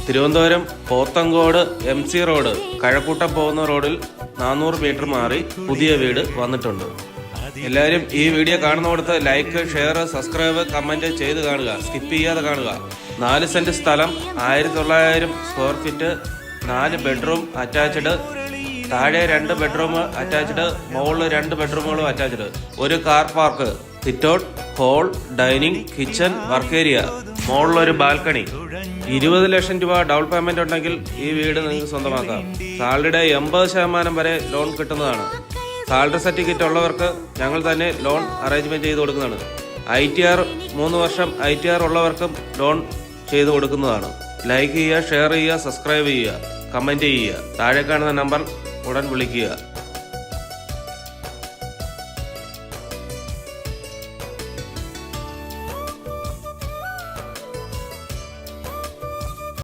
Thiruvananthapuram Pothencode MC road Kazhakkoottam പോകുന്ന റോഡിൽ 400 metre മാറി പുതിയ വീട് വന്നിട്ടുണ്ട്. എല്ലാവരും ഈ വീഡിയോ കാണുന്നിടത്ത് ലൈക്ക്, ഷെയർ, സബ്സ്ക്രൈബ്, കമന്റ് ചെയ്ത് കാണുക, സ്കിപ്പ് ചെയ്യാതെ കാണുക. 4 സെന്റ് സ്ഥലം, 1900 സ്ക്വയർ ഫീറ്റ്, 4 ബെഡ്റൂം അറ്റാച്ച്ഡ്, താഴെ 2 ബെഡ്റൂം അറ്റാച്ച്ഡ്, മുകളിൽ 2 ബെഡ്റൂമുകളും അറ്റാച്ച്ഡ്, ഒരു car park, sitout, hall, dining, kitchen, work area, മുകളിലൊരു ബാൽക്കണി. 20 ലക്ഷം രൂപ ഡൗൺ പേയ്മെന്റ് ഉണ്ടെങ്കിൽ ഈ വീട് നിങ്ങൾക്ക് സ്വന്തമാക്കാം. സാലറിയുടെ 80% വരെ ലോൺ കിട്ടുന്നതാണ്. സാലറി സർട്ടിഫിക്കറ്റ് ഉള്ളവർക്ക് ഞങ്ങൾ തന്നെ ലോൺ അറേഞ്ച്മെന്റ് ചെയ്ത് കൊടുക്കുന്നതാണ്. ITR 3 വർഷം ITR ഉള്ളവർക്കും ലോൺ ചെയ്ത് കൊടുക്കുന്നതാണ്. ലൈക്ക് ചെയ്യുക, ഷെയർ ചെയ്യുക, സബ്സ്ക്രൈബ് ചെയ്യുക, കമന്റ് ചെയ്യുക. താഴെ കാണുന്ന നമ്പർ ഉടൻ വിളിക്കുക.